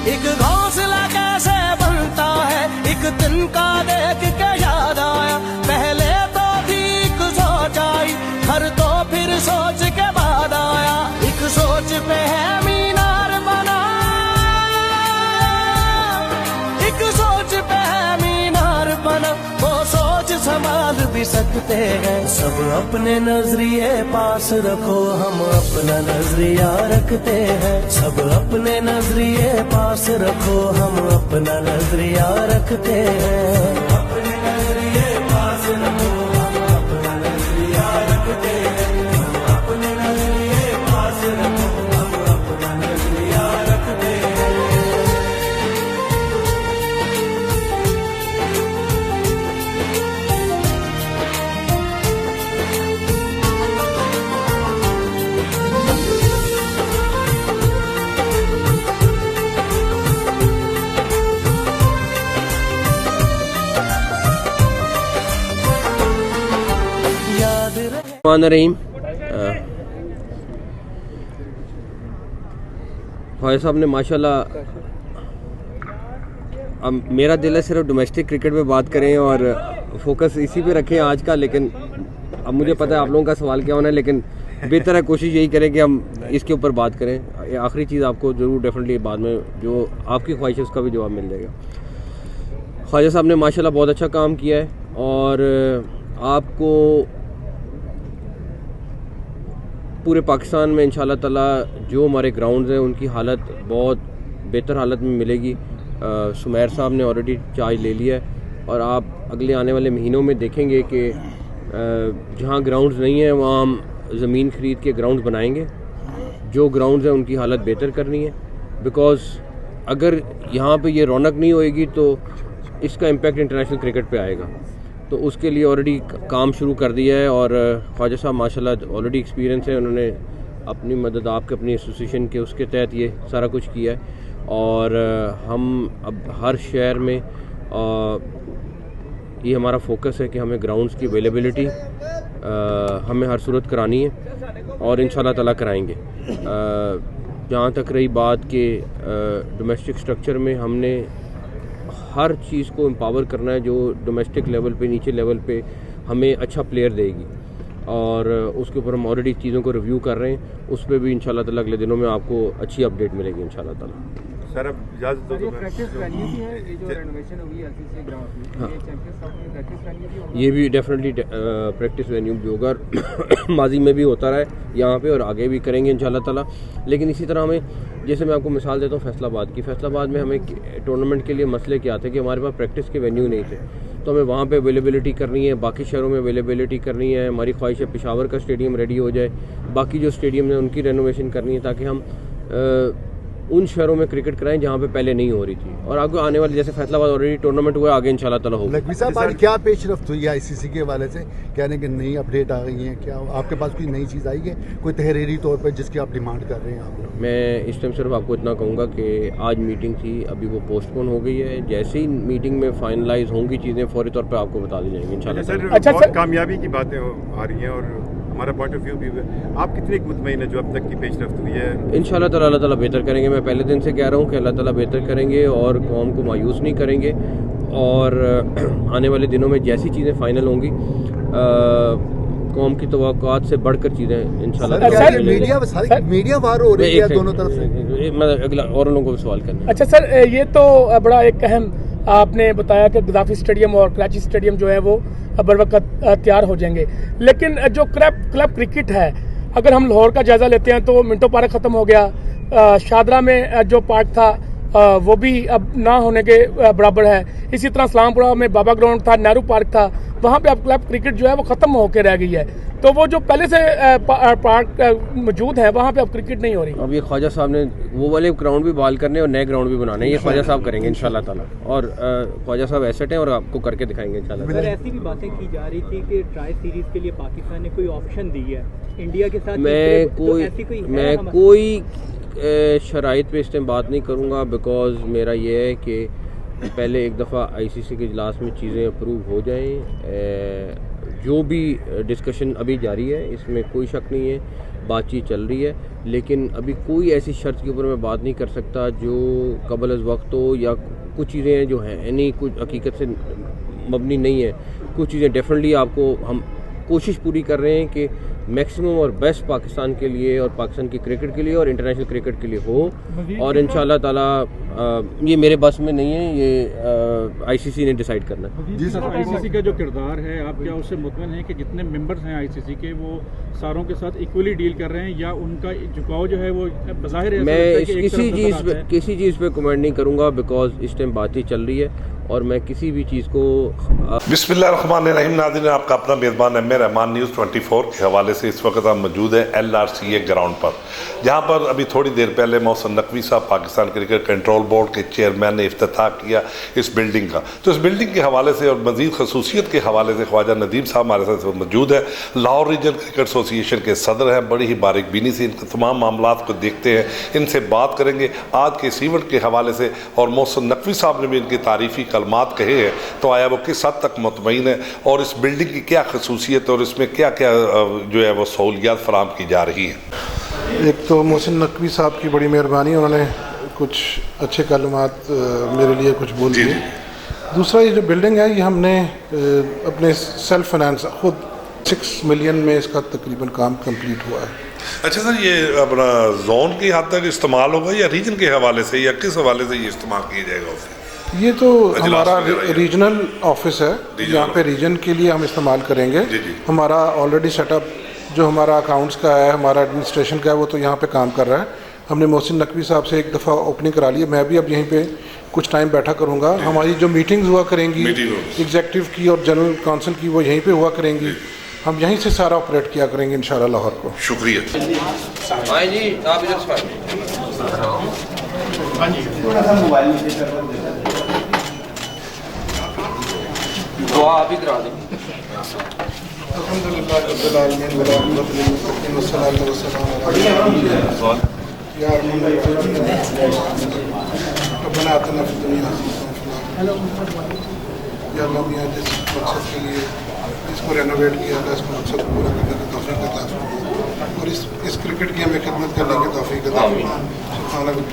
एक घोंसला कैसे बनता है एक दिन का देख के याद आया, पहले तो ठीक सोच आई घर तो फिर सोच के बाद आया, एक सोच पे है मीनार बना, एक सोच पे है मीनार बना, वो सोच संभाल भी सकते हैं। सब अपने नजरिए पास रखो, हम अपना नजरिया रखते हैं, सब अपने नजरिए पास रखो, हम अपना नजरिया रखते हैं, अपने नजरिए पास रखो, हम अपना नजरिया रखते हैं, अपने नजरिए पास रखो, हम अपना नजरिया रखते हैं। रहीम ख्वाजा साहब ने माशाल्लाह, अब मेरा दिल है सिर्फ डोमेस्टिक क्रिकेट पे बात करें और फोकस इसी पे रखें आज का, लेकिन अब मुझे पता है आप लोगों का सवाल क्या होना है, लेकिन बेहतर है कोशिश यही करें कि हम इसके ऊपर बात करें। आखिरी चीज़ आपको ज़रूर डेफिनेटली बाद में जो आपकी ख्वाहिश है उसका भी जवाब मिल जाएगा। ख्वाजा साहब ने माशाल्लाह बहुत अच्छा काम किया है और आपको पूरे पाकिस्तान में इंशाल्लाह ताला जो हमारे ग्राउंड्स हैं उनकी हालत बहुत बेहतर हालत में मिलेगी। सुमैर साहब ने ऑलरेडी चार्ज ले लिया है और आप अगले आने वाले महीनों में देखेंगे कि जहाँ ग्राउंड्स नहीं हैं वहाँ हम ज़मीन ख़रीद के ग्राउंड्स बनाएंगे। जो ग्राउंड्स हैं उनकी हालत बेहतर करनी है, बिकॉज़ अगर यहाँ पे ये रौनक नहीं होएगी तो इसका इम्पैक्ट इंटरनेशनल क्रिकेट पे आएगा। तो उसके लिए ऑलरेडी काम शुरू कर दिया है और ख्वाजा साहब माशाल्लाह ऑलरेडी एक्सपीरियंस है, उन्होंने अपनी मदद आपके अपनी एसोसिएशन के उसके तहत ये सारा कुछ किया है और हम अब हर शहर में ये हमारा फोकस है कि हमें ग्राउंड्स की अवेलेबिलिटी हमें हर सूरत करानी है और इंशाल्लाह ताला कराएंगे। जहाँ तक रही बात के डोमेस्टिक स्ट्रक्चर में हमने हर चीज़ को एम्पावर करना है जो डोमेस्टिक लेवल पे नीचे लेवल पे हमें अच्छा प्लेयर देगी और उसके ऊपर हम ऑलरेडी चीज़ों को रिव्यू कर रहे हैं। उस पर भी इंशाल्लाह ताला अगले दिनों में आपको अच्छी अपडेट मिलेगी इंशाल्लाह ताला। सर अब इजाज़त दो तो प्रैक्टिस वेन्यू भी है, ये जो रेनोवेशन हुई है एलसीसी ग्राउंड में, हाँ, ये चैंपियंस कप में प्रैक्टिस वेन्यू भी होगा, ये भी डेफिनेटली प्रैक्टिस वेन्यू भी होगा और माजी में भी होता रहा है यहाँ पे और आगे भी करेंगे इंशाल्लाह ताला। लेकिन इसी तरह हमें, जैसे मैं आपको मिसाल देता हूँ फैसलाबाद की, फैसलाबाद में हमें टूर्नामेंट के लिए मसले क्या थे कि हमारे पास प्रैक्टिस के वेन्यू नहीं थे, तो हमें वहाँ पे अवेलेबिलिटी करनी है, बाकी शहरों में अवेलेबिलिटी करनी है। हमारी ख्वाहिश है पेशावर का स्टेडियम रेडी हो जाए, बाकी जो स्टेडियम है उनकी रेनोवेशन करनी है ताकि हम उन शहरों में क्रिकेट कराएं जहाँ पे पहले नहीं हो रही थी। और आगे आने वाले जैसे फैसलाबाद ऑलरेडी टूर्नामेंट हुआ, आगे इंशाल्लाह ताला होगा। लखवी साहब आज क्या पेशरफ्त हुई है आईसीसी के हवाले से, कहने की नई अपडेट आ गई है, क्या आपके पास कोई नई चीज़ आई है कोई तहरीरी तौर पर जिसकी आप डिमांड कर रहे हैं? आप मैं इस टाइम सिर्फ आपको इतना कहूँगा कि आज मीटिंग थी, अभी वो पोस्टपोन हो गई है। जैसे ही मीटिंग में फाइनलाइज होंगी चीज़ें फौरी तौर पर आपको बता दी जाएंगी इंशाल्लाह। अच्छा सर, कामयाबी की बातें आ रही हैं और हमारा पॉइंट ऑफ व्यू भी आप कितने मुतमईन है जो अब तक की पेशरफ्त हुई है? इंशाल्लाह ताला अल्लाह ताला बेहतर करेंगे। मैं पहले दिन से कह रहा हूँ कि अल्लाह ताला बेहतर करेंगे और कौम को मायूस नहीं करेंगे और आने वाले दिनों में जैसी चीज़ें फाइनल होंगी कौम की तवक्कुआत से बढ़कर चीज़ें इंशाल्लाह। मीडिया वार हो रही है दोनों तरफ से, मैं अगला और लोगों को भी सवाल करना। अच्छा सर, ये तो बड़ा एक अहम आपने बताया कि गद्दाफी स्टेडियम और कराची स्टेडियम जो है वो बर वक्त तैयार हो जाएंगे, लेकिन जो क्लब क्रिकेट है, अगर हम लाहौर का जायजा लेते हैं तो मिंटो पार्क ख़त्म हो गया, शादरा में जो पार्क था वो भी अब ना होने के बराबर है। इसी तरह इस्लामपुरा में बाबा ग्राउंड था, नेहरू पार्क था, वहाँ पे अब क्लब क्रिकेट जो है वो ख़त्म होकर रह गई है। तो वो जो पहले से पार्क मौजूद है वहाँ पे अब क्रिकेट नहीं हो रही। अब ये ख्वाजा साहब ने वो वाले ग्राउंड भी बहाल करने और नए ग्राउंड भी बनाने, ये ख्वाजा साहब करेंगे इंशाल्लाह ताला। और ख्वाजा साहब एसेट हैं और आपको करके दिखाएंगे इंशाल्लाह। सर ऐसी भी बातें की जा रही थी कि ट्राई सीरीज के लिए पाकिस्तान ने कोई ऑप्शन दी है इंडिया के साथ। मैं कोई शराइत पे इस टाइम बात नहीं करूँगा, बिकॉज मेरा ये है कि पहले एक दफ़ा आईसीसी के इजलास में चीज़ें अप्रूव हो जाएं। जो भी डिस्कशन अभी जारी है इसमें कोई शक नहीं है, बातचीत चल रही है। लेकिन अभी कोई ऐसी शर्त के ऊपर मैं बात नहीं कर सकता जो कबल अज़ वक्त हो, या कुछ चीज़ें जो हैं यानी कुछ हकीकत से मबनी नहीं है। कुछ चीज़ें डेफिनेटली आपको हम कोशिश पूरी कर रहे हैं कि मैक्सिमम और बेस्ट पाकिस्तान के लिए और पाकिस्तान की क्रिकेट के लिए और इंटरनेशनल क्रिकेट के लिए हो, और इंशाल्लाह ताला ये मेरे बस में नहीं है, ये आईसीसी ने डिसाइड करना है। जी सर, आईसीसी का जो किरदार है, आप क्या उससे मुतमईन हैं कि जितने मेंबर्स हैं आईसीसी के वो सारों के साथ इक्वली डील कर रहे हैं, या उनका झुकाव जो है वो बज़ाहिर है? मैं किसी चीज़ पे कमेंट नहीं करूँगा, बिकॉज इस टाइम बात ही चल रही है और मैं किसी भी चीज़ को बिस्मिल्लाहिर्रहमानिर्रहीम। नाज़रीन, आपका अपना मेज़बान एम ए रहमान न्यूज़ 24 के हवाले से इस वक्त हम मौजूद है LRCA ग्राउंड पर, जहाँ पर अभी थोड़ी देर पहले मोहसिन नकवी साहब पाकिस्तान क्रिकेट कंट्रोल बोर्ड के चेयरमैन ने इफ्तिताह किया इस बिल्डिंग का। तो इस बिल्डिंग के हवाले से और मज़ीद खसूसियत के हवाले से ख्वाजा नदीम साहब हमारे साथ मौजूद है। लाहौर रीजन क्रिकेट एसोसिएशन के सदर हैं। बड़ी ही बारीकबीनी से इन तमाम मामला को देखते हैं, इनसे बात करेंगे आज के इस इवेंट के हवाले से। और मोहसिन नकवी साहब ने भी इनकी तारीफ़ी कलमात कहे हैं, तो आया वो किस हद तक मुतमईन है और इस बिल्डिंग की क्या खसूसियत और इसमें क्या क्या जो है वो सहूलियात फराहम की जा रही हैं। एक तो मोहसिन नकवी साहब की बड़ी मेहरबानी, उन्होंने कुछ अच्छे कलमात मेरे लिए कुछ बोल दिए। दूसरा, ये जो बिल्डिंग है ये हमने अपने सेल्फ फाइनेंस खुद 6 मिलियन में इसका तकरीबन काम कंप्लीट हुआ है। अच्छा सर, ये अपना जोन की हद तक इस्तेमाल होगा या रीजन के हवाले से, या किस हवाले से ये इस्तेमाल किया जाएगा? ये तो हमारा रीजनल ऑफिस है, यहाँ पे रीजन के लिए हम इस्तेमाल करेंगे। हमारा ऑलरेडी सेटअप जो हमारा अकाउंट्स का है, हमारा एडमिनिस्ट्रेशन का है, वो तो यहाँ पे काम कर रहा है। हमने मोहसिन नकवी साहब से एक दफ़ा ओपनिंग करा ली है, मैं भी अब यहीं पे कुछ टाइम बैठा करूँगा। हमारी जो मीटिंग्स हुआ करेंगी एग्जेक्टिव की और जनरल काउंसिल की, वो यहीं पे हुआ करेंगी। हम यहीं से सारा ऑपरेट किया करेंगे इंशाल्लाह लाहौर को। शुक्रिया। आप ही करा दें। इसको रेनोवेट किया था, इसको मकसद पूरा करने की तौफीक अता फरमाए और इस क्रिकेट की हमें खिदमत करने की तौफीक अता फरमाए। सुभान अल्लाह।